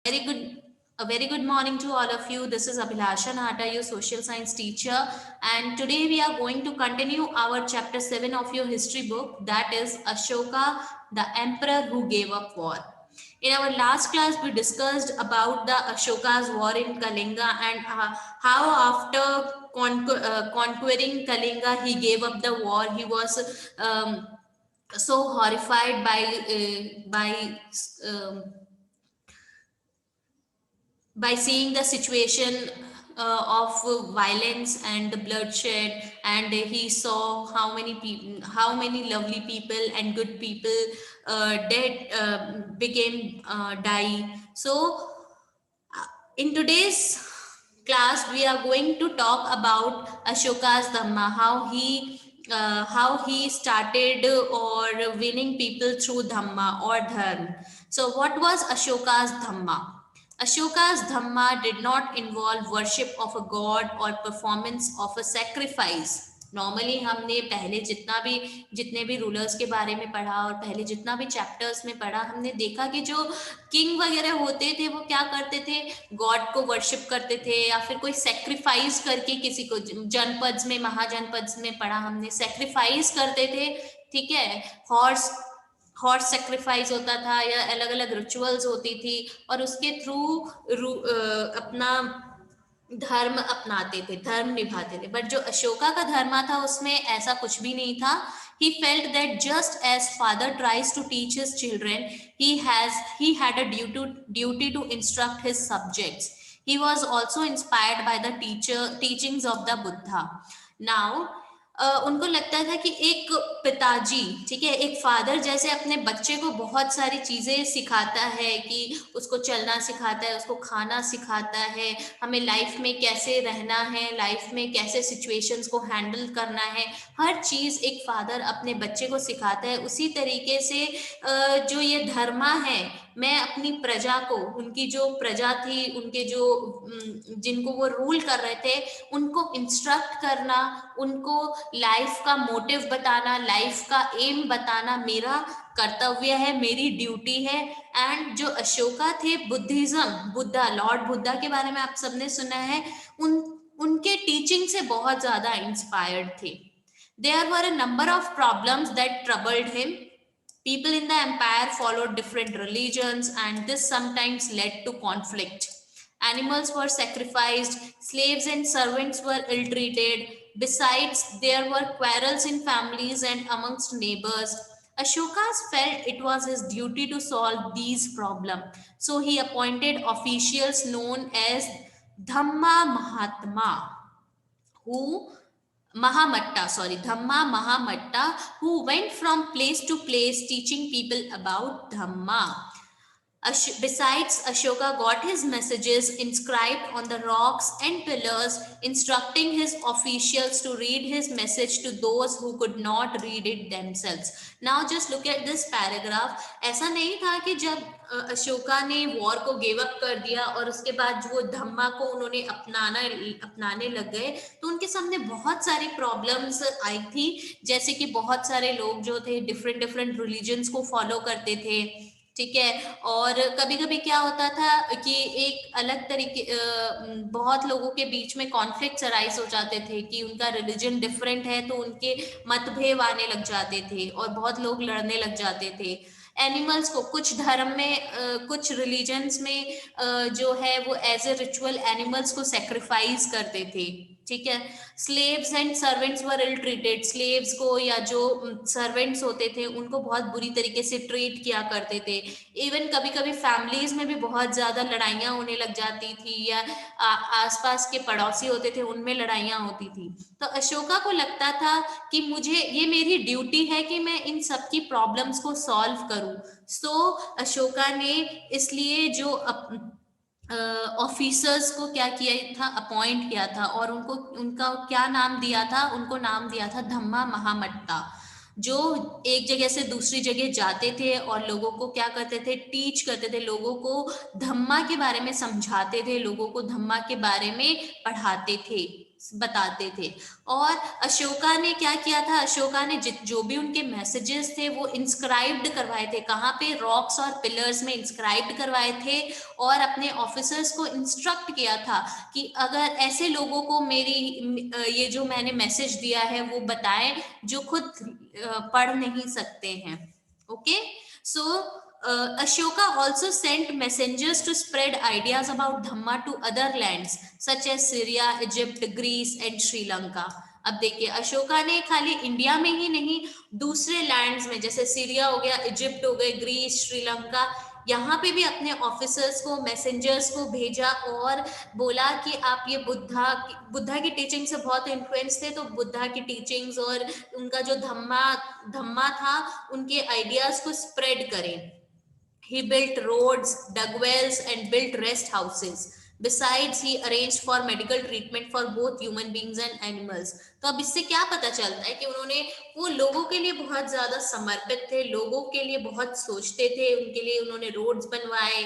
Very good, a very good morning to all of you. This is Abhilasha Nahata, your social science teacher, and today we are going to continue our chapter 7 of your history book, that is Ashoka, the emperor who gave up war. In our last class, we discussed about the Ashoka's war in Kalinga and how after conquering Kalinga, he gave up the war. He was so horrified by seeing the situation of violence and the bloodshed, and he saw how many people, how many lovely people and good people dead became die. So in today's class we are going to talk about Ashoka's Dhamma, how he started or winning people through Dhamma or Dharma. So what was Ashoka's Dhamma? Ashoka's Dhamma did not involve worship of a god or performance of a sacrifice. Normally हमने पहले जितने भी rulers के बारे में पढ़ा और पहले जितना भी चैप्टर्स में पढ़ा, हमने देखा कि जो किंग वगैरह होते थे वो क्या करते थे, गॉड को वर्शिप करते थे या फिर कोई सेक्रीफाइस करके किसी को, जनपद में, महाजनपद में पढ़ा हमने, सेक्रीफाइस करते थे, ठीक है, हॉर्स हॉर्स सेक्रीफाइस होता था या अलग अलग रिचुअल्स होती थी और उसके थ्रू अपना धर्म अपनाते थे, धर्म निभाते थे. बट जो अशोका का धर्म था उसमें ऐसा कुछ भी नहीं था. He felt that just as father tries to teach his children, he had a duty to instruct his subjects. He was also inspired by the teachings of the Buddha. Now उनको लगता था कि एक पिताजी, ठीक है, एक फादर जैसे अपने बच्चे को बहुत सारी चीजें सिखाता है, कि उसको चलना सिखाता है, उसको खाना सिखाता है, हमें लाइफ में कैसे रहना है, लाइफ में कैसे सिचुएशंस को हैंडल करना है, हर चीज एक फादर अपने बच्चे को सिखाता है. उसी तरीके से जो ये धर्मा है, मैं अपनी प्रजा को, उनकी जो प्रजा थी, उनके जो जिनको वो रूल कर रहे थे, उनको इंस्ट्रक्ट करना, उनको लाइफ का मोटिव बताना, लाइफ का एम बताना मेरा कर्तव्य है, मेरी ड्यूटी है. एंड जो अशोका थे, बुद्धिज्म, बुद्धा, लॉर्ड बुद्धा के बारे में आप सबने सुना है, उनके टीचिंग से बहुत ज्यादा इंस्पायर्ड थे. There were a number of problems that troubled him. People in the empire followed different religions, and this sometimes led to conflict. Animals were sacrificed, slaves and servants were ill treated. Besides, there were quarrels in families and amongst neighbors. Ashoka felt it was his duty to solve these problems. So he appointed officials known as Dhamma Mahatma, Dhamma Mahamatta, who went from place to place teaching people about Dhamma. Besides, Ashoka got his messages inscribed on the rocks and pillars, instructing his officials to read his message to those who could not read it themselves. Now just look at this paragraph. ऐसा नहीं था कि जब अशोका ने war को give up कर दिया और उसके बाद जो धम्मा को उन्होंने अपनाने लग गए, तो उनके सामने बहुत सारी प्रॉब्लम्स आई थी. जैसे कि बहुत सारे लोग जो थे डिफरेंट रिलीजन्स को फॉलो करते थे, ठीक है, और कभी कभी क्या होता था कि एक अलग तरीके बहुत लोगों के बीच में कॉन्फ्लिक्ट्स अराइज हो जाते थे कि उनका रिलीजन डिफरेंट है, तो उनके मतभेद आने लग जाते थे और बहुत लोग लड़ने लग जाते थे. एनिमल्स को कुछ धर्म में, कुछ रिलीजन्स में जो है वो एज ए रिचुअल एनिमल्स को सेक्रीफाइस करते थे, ठीक है. Slaves and servants were ill treated. Slaves को या जो सर्वेंट्स होते थे उनको बहुत बुरी तरीके से ट्रीट किया करते थे. इवन कभी कभी फैमिलीज में भी बहुत ज्यादा लड़ाइयाँ होने लग जाती थी, या आसपास के पड़ोसी होते थे उनमें लड़ाइयाँ होती थी. तो अशोका को लगता था कि मुझे, ये मेरी ड्यूटी है कि मैं इन सब की प्रॉब्लम्स को सॉल्व करूं. सो अशोका ने इसलिए जो ऑफिसर्स को क्या किया था, अपॉइंट किया था, और उनका क्या नाम दिया था, उनको नाम दिया था धम्मा महामट्टा, जो एक जगह से दूसरी जगह जाते थे और लोगों को क्या करते थे, टीच करते थे, लोगों को धम्मा के बारे में समझाते थे, लोगों को धम्मा के बारे में पढ़ाते थे. बताते थे। और अशोका ने क्या किया था, अशोका ने जो भी उनके मैसेजेस थे वो इंस्क्राइब्ड करवाए थे, कहाँ पे, रॉक्स और पिलर्स में इंस्क्राइब्ड करवाए थे, और अपने ऑफिसर्स को इंस्ट्रक्ट किया था कि अगर ऐसे लोगों को मेरी ये जो मैंने मैसेज दिया है वो बताएं जो खुद पढ़ नहीं सकते हैं। Okay, so Ashoka also sent messengers to spread ideas about Dhamma to other lands such as Syria, Egypt, Greece and Sri Lanka. अब देखिए, अशोका ने खाली इंडिया में ही नहीं, दूसरे लैंड्स में जैसे सीरिया हो गया, इजिप्ट हो गए, ग्रीस, श्रीलंका, यहाँ पे भी अपने ऑफिसर्स को, मैसेंजर्स को भेजा और बोला कि आप ये बुद्धा की टीचिंग से बहुत इन्फ्लुएंस थे, तो बुद्धा की टीचिंग्स और उनका जो धम्मा था, उनके आइडियाज को स्प्रेड करें। He built roads, dug wells, and built rest houses. Besides, he arranged for medical treatment for both human beings and animals. तो अब इससे क्या पता चलता है कि उन्होंने, वो लोगों के लिए बहुत ज्यादा समर्पित थे, लोगों के लिए बहुत सोचते थे, उनके लिए उन्होंने रोड्स बनवाए,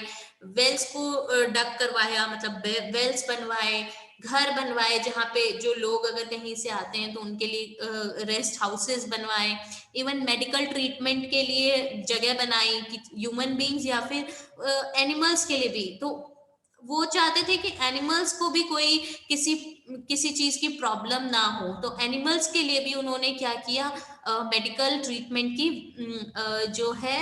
वेल्स को डग करवाया, मतलब वेल्स बनवाए, घर बनवाए जहाँ पे जो लोग अगर कहीं से आते हैं तो उनके लिए रेस्ट हाउसेस बनवाए, इवन मेडिकल ट्रीटमेंट के लिए जगह बनाई कि ह्यूमन बींग्स या फिर एनिमल्स के लिए भी। तो वो चाहते थे कि एनिमल्स को भी कोई किसी चीज की प्रॉब्लम ना हो, तो एनिमल्स के लिए भी उन्होंने क्या किया, मेडिकल ट्रीटमेंट की जो है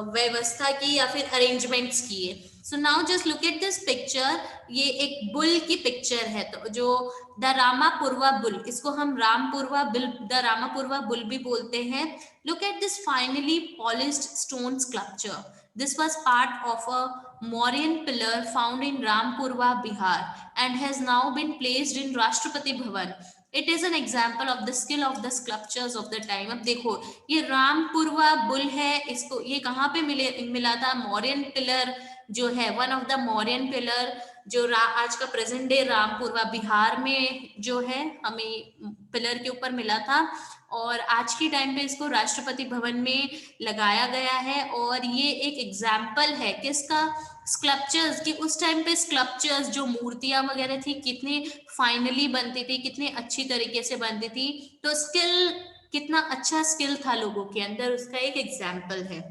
व्यवस्था की या फिर अरेंजमेंट्स किए। So now just look at this picture, ये एक बुल की पिक्चर है, तो जो द रामापुरवा बुल, इसको हम रामपुरवा बुल, द रामापुरवा बुल भी बोलते हैं। Look at this finally polished stone sculpture, this was part of a Mauryan pillar found in Rampurwa, Bihar, and has now been placed in Rashtrapati Bhavan. It is an example of the skill of the sculptures of the time. अब देखो, ये Rampurwa bull है, इसको ये कहाँ पे मिला था, मौर्यन पिलर जो है, one of the Mauryan pillar जो आज का प्रेजेंट डे रामपुरवा बिहार में जो है, हमें पिलर के ऊपर मिला था, और आज के टाइम पे इसको राष्ट्रपति भवन में लगाया गया है। और ये एक एग्जाम्पल है किसका, स्कल्पचर्स की, उस टाइम पे स्कल्पचर्स जो मूर्तियां वगैरह थी कितनी फाइनली बनती थी, कितनी अच्छी तरीके से बनती थी, तो स्किल, कितना अच्छा स्किल था लोगों के अंदर, उसका एक एग्जाम्पल है।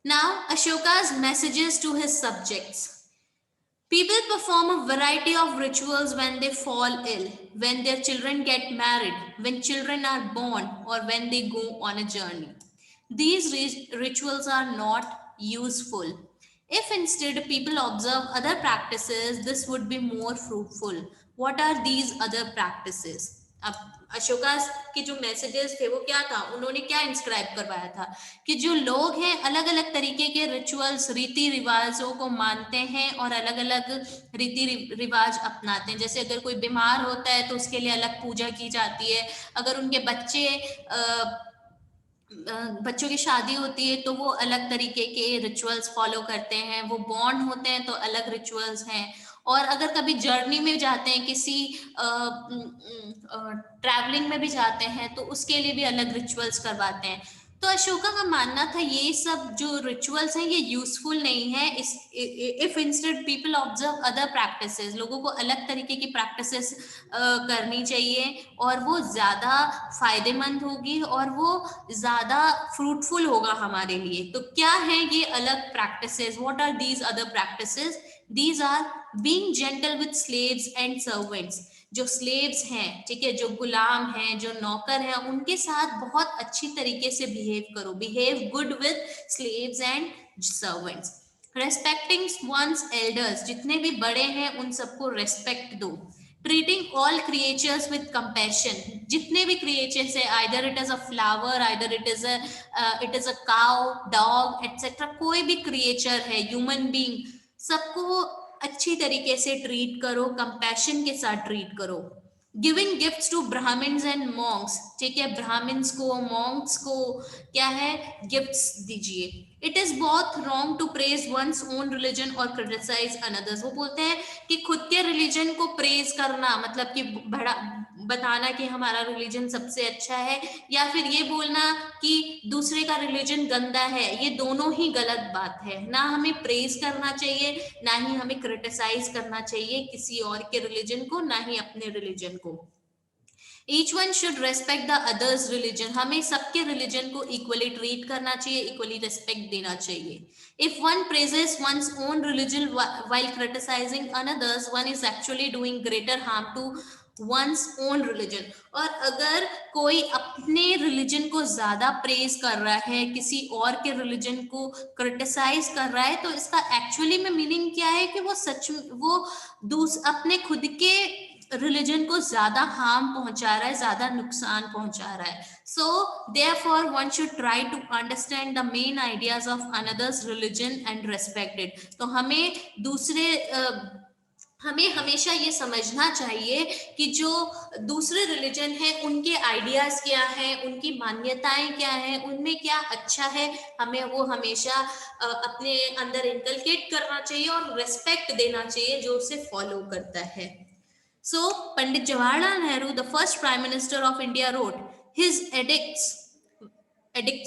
Now Ashoka's messages to his subjects. People perform a variety of rituals when they fall ill, when their children get married, when children are born, or when they go on a journey. These rituals are not useful. If instead people observe other practices, this would be more fruitful. What are these other practices? अब अशोका के जो messages थे वो क्या था, उन्होंने क्या inscribe करवाया था कि जो लोग हैं अलग अलग तरीके के रिचुअल्स, रीति रिवाजों को मानते हैं और अलग अलग रीति रिवाज अपनाते हैं। जैसे अगर कोई बीमार होता है तो उसके लिए अलग पूजा की जाती है, अगर उनके बच्चों की शादी होती है तो वो अलग तरीके के रिचुअल्स फॉलो करते हैं, वो बॉर्न होते हैं तो अलग रिचुअल्स हैं, और अगर कभी जर्नी में जाते हैं, किसी ट्रैवलिंग में भी जाते हैं तो उसके लिए भी अलग रिचुअल्स करवाते हैं। तो अशोका का मानना था ये सब जो रिचुअल्स हैं ये यूजफुल नहीं है, if instead people observe other practices, लोगों को अलग तरीके की प्रैक्टिसेस करनी चाहिए और वो ज्यादा फायदेमंद होगी और वो ज्यादा फ्रूटफुल होगा हमारे लिए। तो क्या है ये अलग practices, what are these other practices? These are being gentle with slaves and servants, जो स्लेव्स हैं, ठीक है, जो गुलाम हैं, जो नौकर हैं, उनके साथ बहुत अच्छी तरीके से बिहेव करो, behave good with slaves and servants. Respecting one's elders, जितने भी बड़े हैं उन सबको रेस्पेक्ट दो। Treating all creatures with compassion, जितने भी क्रिएचर्स है, either it is a flower, either it is a cow, dog etcetera, कोई भी क्रिएचर है, ह्यूमन बीइंग, सबको अच्छी तरीके से ट्रीट करो, कंपैशन के साथ ट्रीट करो। Giving gifts to Brahmins and monks, ठीक है, ब्राह्मण्स को, मॉन्क्स को क्या है, गिफ्ट्स दीजिए। It is both wrong to praise one's own religion और क्रिटिसाइज अनदर्स, वो बोलते हैं कि खुद के रिलीजन को प्रेज करना मतलब कि बताना कि हमारा रिलीजन सबसे अच्छा है, या फिर ये बोलना कि दूसरे का रिलीजन गंदा है, ये दोनों ही गलत बात है। ना हमें प्रेज करना चाहिए, ना ही हमें क्रिटिसाइज करना चाहिए किसी और के रिलीजन को, ना ही अपने रिलीजन को। Each one should respect the others religion, हमें सबके रिलीजन को इक्वली ट्रीट करना चाहिए, इक्वली रेस्पेक्ट देना चाहिए। If one praises once own religion while criticizing another's, one is actually doing greater harm to one's own religion। और अगर कोई अपने रिलीजन को ज्यादा प्रेज कर रहा है, किसी और के रिलीजन को क्रिटिसाइज कर रहा है, तो इसका एक्चुअली में मीनिंग क्या है कि वो सच वो अपने खुद के रिलीजन को ज्यादा हार्म पहुंचा रहा है, ज्यादा नुकसान पहुंचा रहा है। So therefore one should try to understand the main ideas of another's religion and respect it. तो हमें हमेशा ये समझना चाहिए कि जो दूसरे रिलीजन है उनके आइडियाज क्या है, उनकी मान्यताएं क्या है, उनमें क्या अच्छा है, हमें वो हमेशा अपने अंदर इनकलकेट करना चाहिए और रेस्पेक्ट देना चाहिए जो उसे फॉलो करता है। So, Pandit Jawaharlal Nehru, the first Prime Minister of India, wrote, his edicts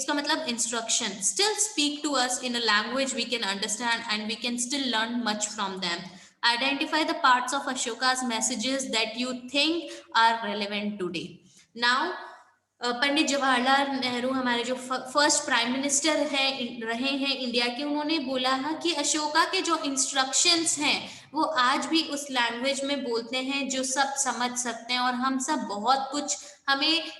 का मतलब instruction, still speak to us in a language we can understand and we can still learn much from them. Identify the parts of Ashoka's messages that you think are relevant today. Now, Pandit Jawaharlal Nehru हमारे जो first prime minister रहे हैं India के, उन्होंने बोला है कि अशोका के जो इंस्ट्रक्शंस हैं वो आज भी उस लैंग्वेज में बोलते हैं जो सब समझ सकते हैं, और हमें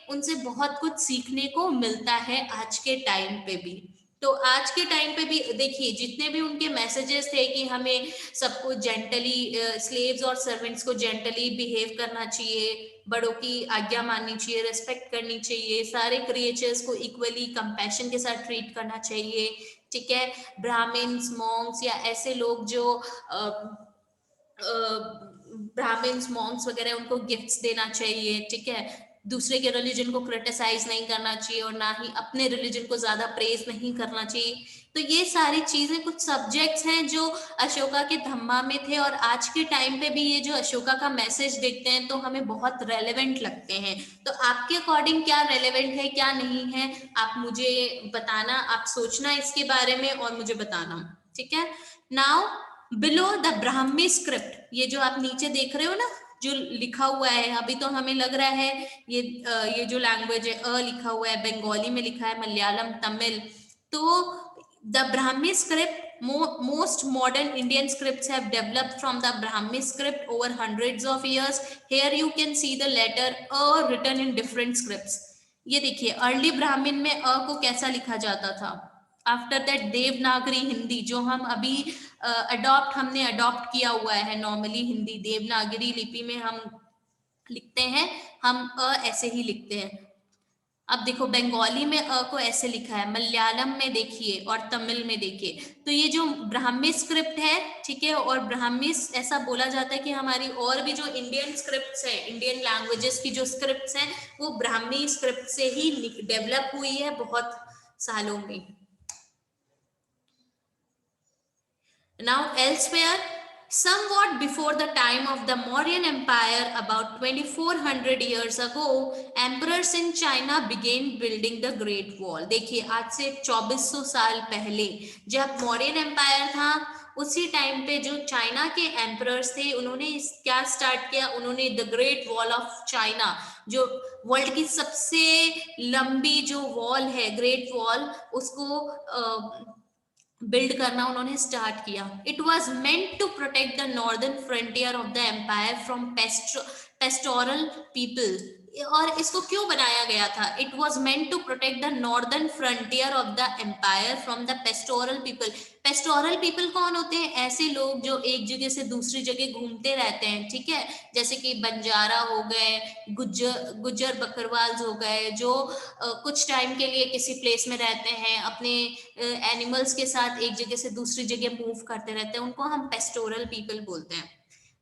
उनसे बहुत कुछ सीखने को मिलता है आज के टाइम पे भी। तो आज के टाइम पे भी देखिए जितने भी उनके मैसेजेस थे कि हमें सबको जेंटली, स्लेव्स और सर्वेंट्स को जेंटली बिहेव करना चाहिए, बड़ों की आज्ञा माननी चाहिए, रेस्पेक्ट करनी चाहिए, सारे क्रिएचर्स को इक्वली कंपैशन के साथ ट्रीट करना चाहिए, ठीक है। ब्राह्मण्स, मॉन्क्स या ऐसे लोग जो ब्राह्मण्स, मॉन्क्स वगैरह, उनको गिफ्ट्स देना चाहिए, ठीक है। दूसरे के रिलीजन को क्रिटिसाइज नहीं करना चाहिए और ना ही अपने रिलीजन को ज्यादा प्रेज नहीं करना चाहिए। तो ये सारी चीजें कुछ सब्जेक्ट्स हैं जो अशोका के धम्मा में थे, और आज के टाइम पे भी ये जो अशोका का मैसेज देखते हैं तो हमें बहुत रेलेवेंट लगते हैं। तो आपके अकॉर्डिंग क्या रेलेवेंट है, क्या नहीं है, आप मुझे बताना, आप सोचना इसके बारे में और मुझे बताना, ठीक है। Now below the Brahmi script, ये जो आप नीचे देख रहे हो ना, जो लिखा हुआ है, अभी तो हमें लग रहा है ये जो लैंग्वेज है, लिखा हुआ है, बंगाली में लिखा है, मलयालम, तमिल। तो the Brahmi script, most modern Indian scripts have developed from the Brahmi script over hundreds of years. Here you can see the letter A written in different scripts. ये देखिए अर्ली ब्राह्मण में अ को कैसा लिखा जाता था। आफ्टर दैट देवनागरी हिंदी, जो हम अभी हमने अडॉप्ट किया हुआ है नॉर्मली, हिंदी देवनागरी लिपि में हम लिखते हैं, हम अ ऐसे ही लिखते हैं। अब देखो बंगाली में अ को ऐसे लिखा है, मलयालम में देखिए और तमिल में देखिए। तो ये जो ब्राह्मी स्क्रिप्ट है, ठीक है, और ब्राह्मी ऐसा बोला जाता है कि हमारी और भी जो इंडियन स्क्रिप्ट्स है, इंडियन लैंग्वेजेस की जो स्क्रिप्ट्स हैं, वो ब्राह्मी स्क्रिप्ट से ही डेवलप हुई है बहुत सालों में। Now elsewhere, somewhat before the time of the Mauryan Empire, about 2400 years ago, emperors in China began building the Great Wall. देखिए आज से 2400 साल पहले जब मौर्यन एम्पायर था, उसी टाइम पे जो चाइना के एम्परर्स थे, उन्होंने क्या स्टार्ट किया, उन्होंने the great wall of China, जो वर्ल्ड की सबसे लंबी जो वॉल है, ग्रेट वॉल, उसको बिल्ड करना उन्होंने स्टार्ट किया। It was meant to protect the northern frontier of the empire from pastoral people. और इसको क्यों बनाया गया था? It was meant to protect the northern frontier of the empire from the pastoral people. Pastoral people कौन होते हैं? ऐसे लोग जो एक जगह से दूसरी जगह घूमते रहते हैं, ठीक है, जैसे कि बंजारा हो गए, गुज्जर बकरवाल्स हो गए, जो कुछ टाइम के लिए किसी प्लेस में रहते हैं, अपने एनिमल्स के साथ एक जगह से दूसरी जगह मूव करते रहते हैं, उनको हम पेस्टोरल पीपल बोलते हैं।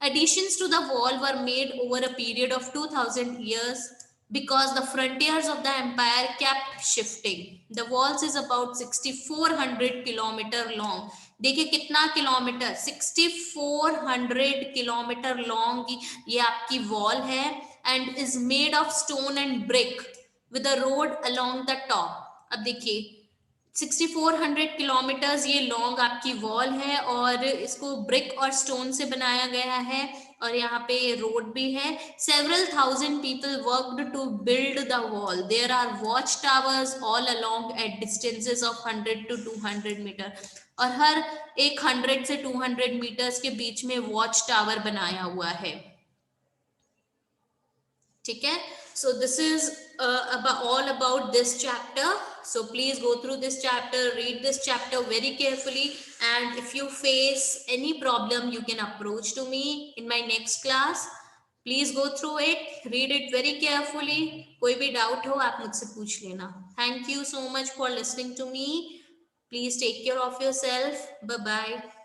Additions to the wall were made over a period of 2000 years because the frontiers of the empire kept shifting. The walls is about 6400 kilometer long. देखिए कितना किलोमीटर, 6400 किलोमीटर लॉन्ग ये आपकी वॉल है, and is made of stone and brick with a road along the top. अब देखिए 6400 kilometres ये long आपकी wall है और इसको ब्रिक और स्टोन से बनाया गया है और यहाँ पे रोड भी है. Several thousand people worked to build the wall. There are watch towers all along at distances of 100 to 200 metre. और हर एक 100 से 200 मीटर्स के बीच में वॉच टावर बनाया हुआ है. ठीक है. So this is all about this chapter. So please go through this chapter, read this chapter very carefully, and if you face any problem you can approach to me in my next class. Please go through it, read it very carefully. कोई भी doubt हो आप मुझसे पूछ लेना. Thank you so much for listening to me. Please take care of yourself. Bye bye.